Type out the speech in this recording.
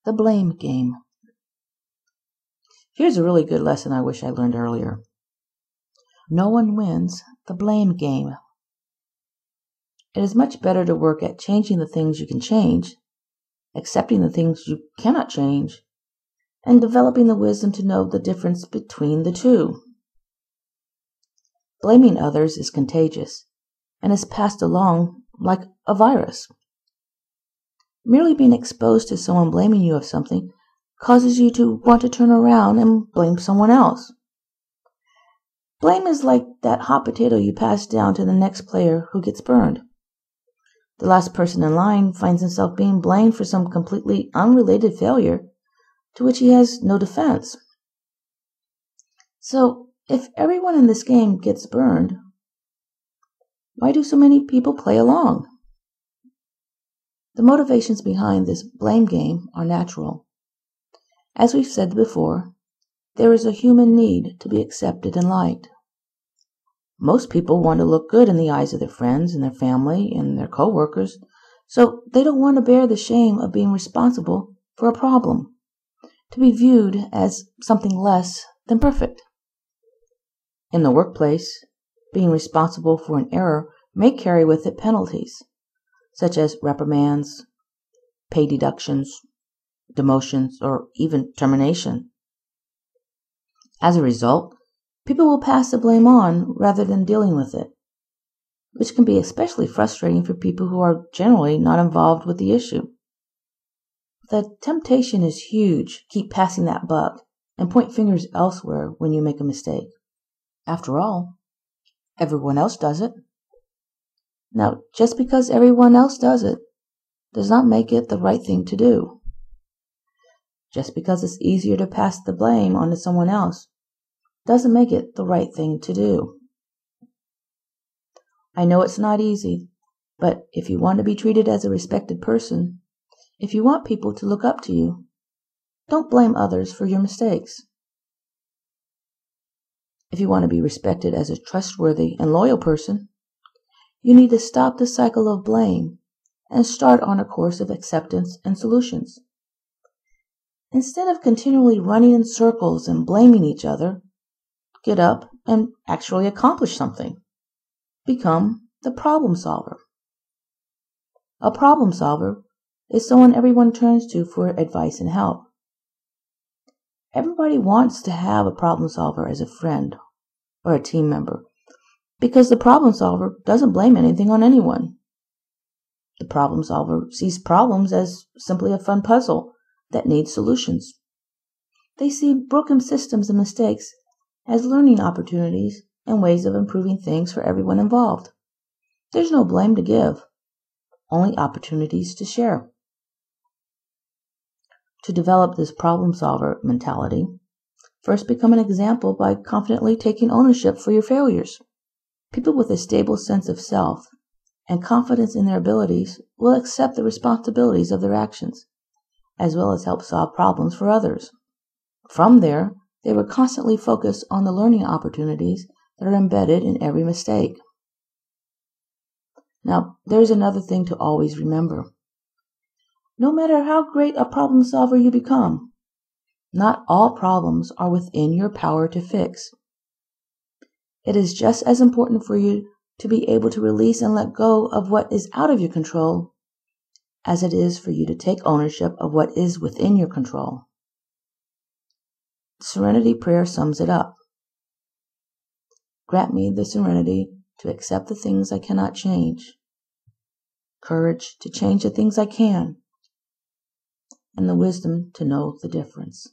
The blame game. Here's a really good lesson I wish I learned earlier. No one wins the blame game. It is much better to work at changing the things you can change, accepting the things you cannot change, and developing the wisdom to know the difference between the two. Blaming others is contagious and is passed along like a virus. Merely being exposed to someone blaming you of something causes you to want to turn around and blame someone else. Blame is like that hot potato you pass down to the next player who gets burned. The last person in line finds himself being blamed for some completely unrelated failure to which he has no defense. So, if everyone in this game gets burned, why do so many people play along? The motivations behind this blame game are natural. As we've said before, there is a human need to be accepted and liked. Most people want to look good in the eyes of their friends and their family and their co-workers, so they don't want to bear the shame of being responsible for a problem, to be viewed as something less than perfect. In the workplace, being responsible for an error may carry with it penalties, such as reprimands, pay deductions, demotions, or even termination. As a result, people will pass the blame on rather than dealing with it, which can be especially frustrating for people who are generally not involved with the issue. The temptation is huge. Keep passing that buck and point fingers elsewhere when you make a mistake. After all, everyone else does it. Now, just because everyone else does it does not make it the right thing to do. Just because it's easier to pass the blame onto someone else doesn't make it the right thing to do. I know it's not easy, but if you want to be treated as a respected person, if you want people to look up to you, don't blame others for your mistakes. If you want to be respected as a trustworthy and loyal person, you need to stop the cycle of blame and start on a course of acceptance and solutions. Instead of continually running in circles and blaming each other, get up and actually accomplish something. Become the problem solver. A problem solver is someone everyone turns to for advice and help. Everybody wants to have a problem solver as a friend or a team member because the problem solver doesn't blame anything on anyone. The problem solver sees problems as simply a fun puzzle that needs solutions. They see broken systems and mistakes as learning opportunities and ways of improving things for everyone involved. There's no blame to give, only opportunities to share. To develop this problem solver mentality, first become an example by confidently taking ownership for your failures. People with a stable sense of self and confidence in their abilities will accept the responsibilities of their actions, as well as help solve problems for others. From there, they will constantly focus on the learning opportunities that are embedded in every mistake. Now, there's another thing to always remember. No matter how great a problem solver you become, not all problems are within your power to fix. It is just as important for you to be able to release and let go of what is out of your control as it is for you to take ownership of what is within your control. Serenity prayer sums it up. Grant me the serenity to accept the things I cannot change, courage to change the things I can, and the wisdom to know the difference.